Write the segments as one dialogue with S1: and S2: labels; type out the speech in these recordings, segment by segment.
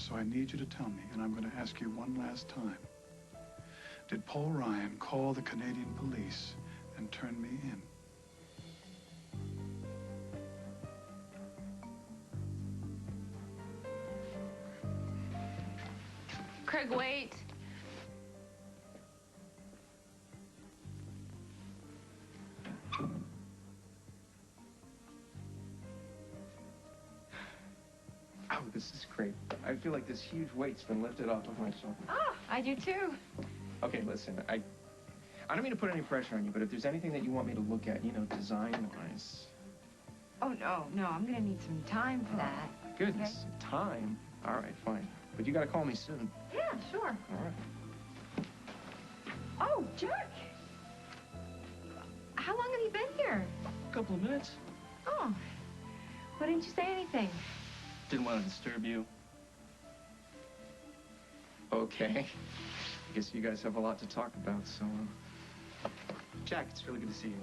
S1: So I need you to tell me, and I'm going to ask you one last time. Did Paul Ryan call the Canadian police and turn me in?
S2: Craig, wait.
S3: Oh, this is great. I feel like this huge weight's been lifted off of my shoulders.
S2: Oh, I do too.
S3: Okay, listen, I don't mean to put any pressure on you, but if there's anything that you want me to look at, you know, design-wise.
S2: Oh, no, I'm gonna need some time for that.
S3: Goodness, okay. Time? All right, fine. But you gotta call me soon.
S2: Yeah, sure.
S3: All right.
S2: Oh, Jack. How long have you been here?
S3: A couple of minutes.
S2: Oh, why didn't you say anything?
S3: Didn't want to disturb you. Okay. I guess you guys have a lot to talk about, so... Jack, it's really good to see you.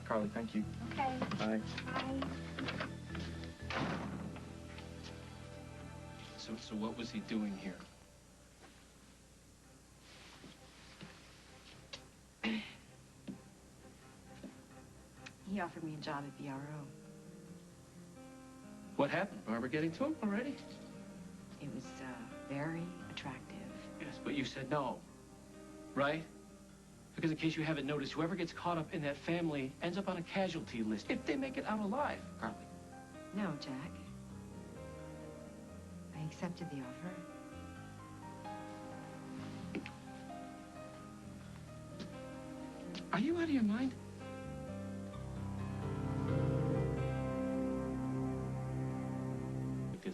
S3: Carly, thank you.
S2: Okay.
S3: Bye.
S2: Bye.
S3: So what was he doing here?
S2: He offered me a job at BRO.
S3: What happened? Barbara getting to him already?
S2: It was, very attractive.
S3: Yes, but you said no, right? Because in case you haven't noticed, whoever gets caught up in that family ends up on a casualty list if they make it out alive, Carly.
S2: No, Jack. I accepted the offer.
S3: Are you out of your mind?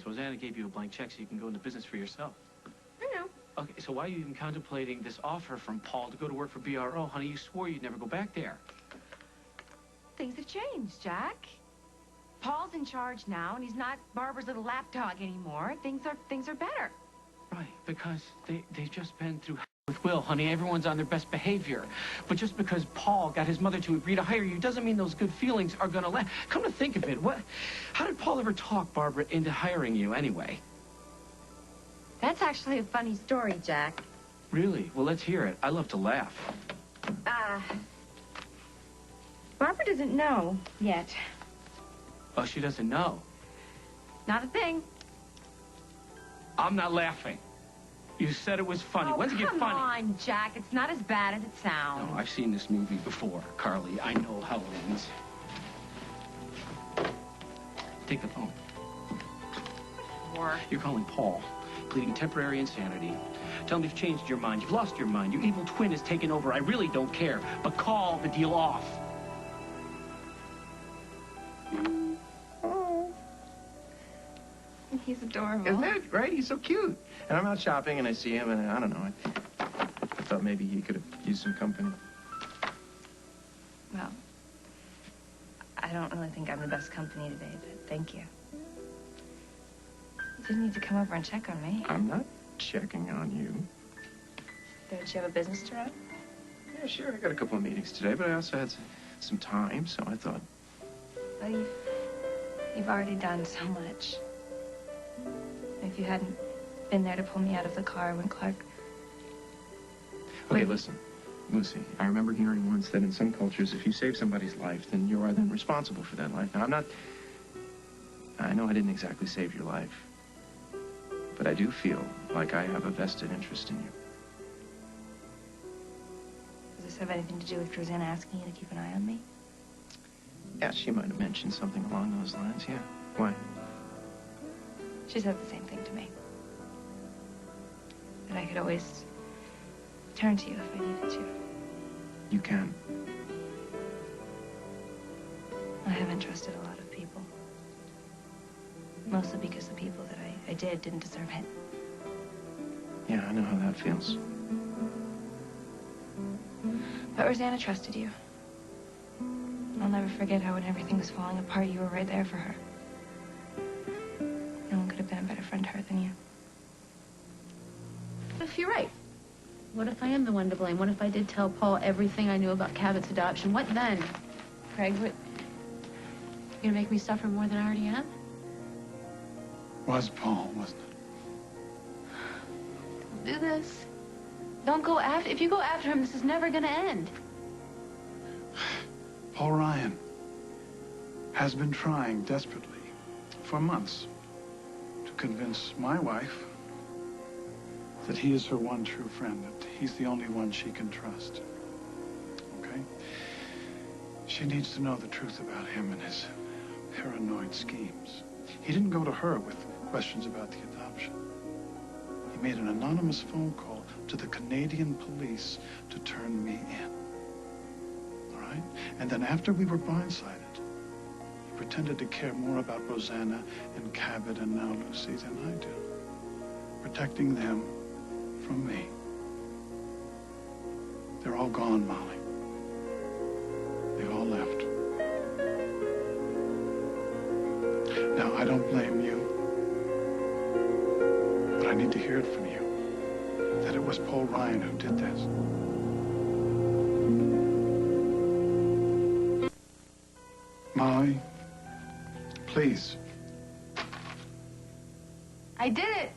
S3: Rosanna gave you a blank check so you can go into business for yourself.
S2: I know.
S3: Okay, so why are you even contemplating this offer from Paul to go to work for BRO? Honey, you swore you'd never go back there.
S2: Things have changed, Jack. Paul's in charge now, and he's not Barbara's little lapdog anymore. Things are better.
S3: Right, because they've just been through with Will, honey. Everyone's on their best behavior. But just because Paul got his mother to agree to hire you doesn't mean those good feelings are gonna last. Come to think of it, how did Paul ever talk Barbara into hiring you anyway?
S2: That's actually a funny story, Jack.
S3: Really? Well, let's hear it. I love to laugh.
S2: Barbara doesn't know yet.
S3: Oh, she doesn't know?
S2: Not a thing.
S3: I'm not laughing. You said it was funny.
S2: Oh,
S3: When's it get funny?
S2: Come on, Jack. It's not as bad as it sounds.
S3: No, I've seen this movie before, Carly. I know how it ends. Take the phone.
S2: Or...
S3: You're calling Paul, pleading temporary insanity. Tell him you've changed your mind. You've lost your mind. Your evil twin has taken over. I really don't care. But call the deal off.
S2: He's adorable.
S3: Isn't that right? He's so cute. And I'm out shopping and I see him and I don't know. I thought maybe he could have used some company.
S2: Well, I don't really think I'm the best company today, but thank you. You didn't need to come over and check on me.
S3: I'm not checking on you.
S2: Don't you have a business to run?
S3: Yeah, sure. I got a couple of meetings today, but I also had some time, so I thought...
S2: Well, you've already done so much. If you hadn't been there to pull me out of the car when Clark...
S3: Okay, listen, Lucy, I remember hearing once that in some cultures, if you save somebody's life, then you are then responsible for that life. Now, I know I didn't exactly save your life, but I do feel like I have a vested interest in you.
S2: Does this have anything to do with Rosanna asking you to keep an eye on me?
S3: Yeah, she might have mentioned something along those lines, yeah. Why?
S2: She said the same thing to me. That I could always turn to you if I needed to.
S3: You can.
S2: I haven't trusted a lot of people. Mostly because the people that I did didn't deserve it.
S3: Yeah, I know how that feels.
S2: But Rosanna trusted you. I'll never forget how when everything was falling apart, you were right there for her. No one could have been a better friend to her than you.
S4: What if you're right? What if I am the one to blame? What if I did tell Paul everything I knew about Cabot's adoption? What then? Craig, what? You're gonna make me suffer more than I already am?
S1: Was Paul, wasn't it?
S4: do this. Don't go after... If you go after him, this is never gonna end.
S1: Paul Ryan has been trying desperately for months to convince my wife that he is her one true friend, that he's the only one she can trust. Okay? She needs to know the truth about him and his paranoid schemes. He didn't go to her with questions about the adoption. He made an anonymous phone call to the Canadian police to turn me in. All right? And then after we were blindsided, he pretended to care more about Rosanna and Cabot and now Lucy than I do. Protecting them from me. They're all gone, Molly. They all left. Now, I don't blame you, but I need to hear it from you that it was Paul Ryan who did this. Molly, please.
S4: I did it.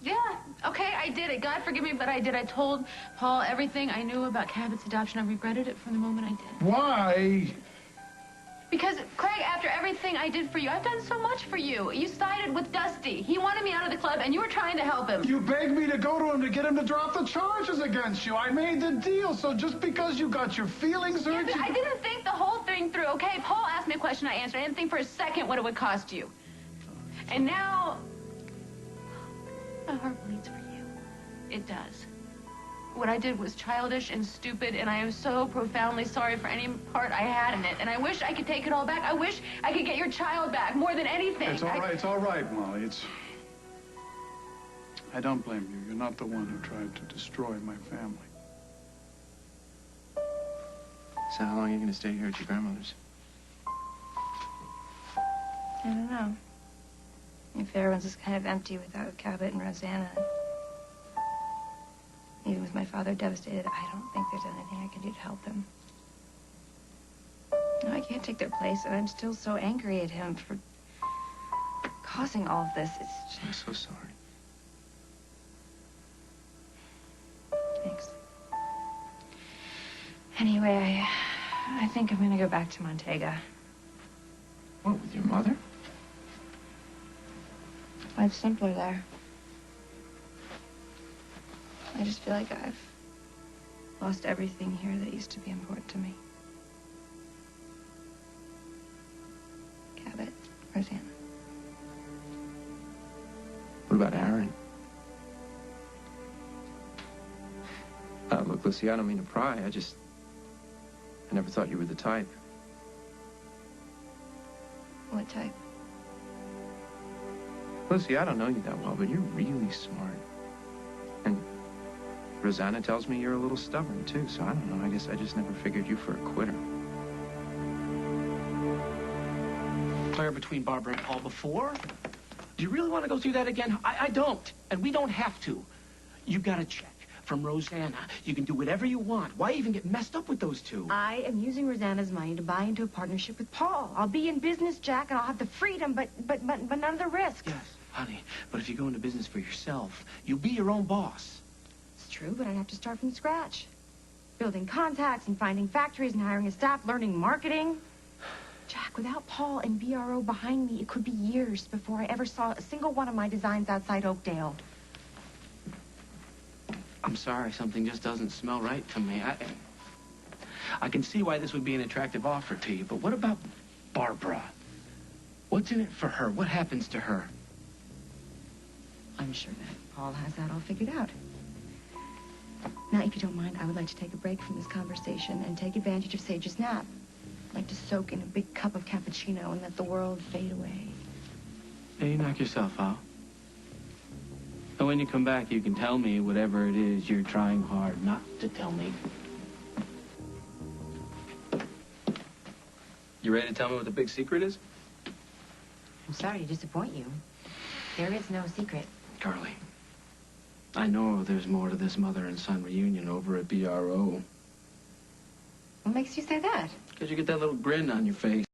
S4: Yeah, okay, I did it. God forgive me, but I did. I told Paul everything I knew about Cabot's adoption. I regretted it from the moment I did.
S1: Why?
S4: Because, Craig, after everything I did for you, I've done so much for you. You sided with Dusty. He wanted me out of the club, and you were trying to help him.
S1: You begged me to go to him to get him to drop the charges against you. I made the deal, so just because you got your feelings hurt...
S4: Yeah, I didn't think the whole thing through, okay? Paul asked me a question, I answered. I didn't think for a second what it would cost you. And now... my heart bleeds for you. It does. What I did was childish and stupid, and I am so profoundly sorry for any part I had in it. And I wish I could take it all back. I wish I could get your child back more than anything.
S1: It's all right. It's all right, Molly. I don't blame you. You're not the one who tried to destroy my family.
S5: So how long are you going to stay here at your grandmother's?
S6: I don't know. My Fairgrounds is kind of empty without Cabot and Rosanna. Even with my father devastated, I don't think there's anything I can do to help them. No, I can't take their place, and I'm still so angry at him for causing all of this. It's just...
S5: I'm so sorry.
S6: Thanks. Anyway, I think I'm gonna go back to Montega.
S5: What, with your mother?
S6: Life's simpler there. I just feel like I've lost everything here that used to be important to me. Cabot, Rosanna.
S5: What about Aaron? Look, Lucy, I don't mean to pry. I never thought you were the type.
S6: What type?
S5: Lucy, I don't know you that well, but you're really smart. And Rosanna tells me you're a little stubborn, too, so I don't know. I guess I just never figured you for a quitter.
S3: Claire, between Barbara and Paul before? Do you really want to go through that again? I don't, and we don't have to. You got a check from Rosanna. You can do whatever you want. Why even get messed up with those two?
S2: I am using Rosanna's money to buy into a partnership with Paul. I'll be in business, Jack, and I'll have the freedom, but none of the risk.
S3: Yes, honey, but if you go into business for yourself, you'll be your own boss.
S2: It's true, but I'd have to start from scratch. Building contacts and finding factories and hiring a staff, learning marketing. Jack, without Paul and BRO behind me, it could be years before I ever saw a single one of my designs outside Oakdale.
S3: I'm sorry, something just doesn't smell right to me. I can see why this would be an attractive offer to you, but what about Barbara? What's in it for her? What happens to her?
S2: I'm sure that Paul has that all figured out. Now, if you don't mind, I would like to take a break from this conversation and take advantage of Sage's nap. I'd like to soak in a big cup of cappuccino and let the world fade away.
S3: Hey, you knock yourself out. And when you come back, you can tell me whatever it is you're trying hard not to tell me.
S5: You ready to tell me what the big secret is?
S2: I'm sorry to disappoint you. There is no secret.
S3: Carly, I know there's more to this mother and son reunion over at BRO.
S2: What makes you say that?
S3: Because you get that little grin on your face.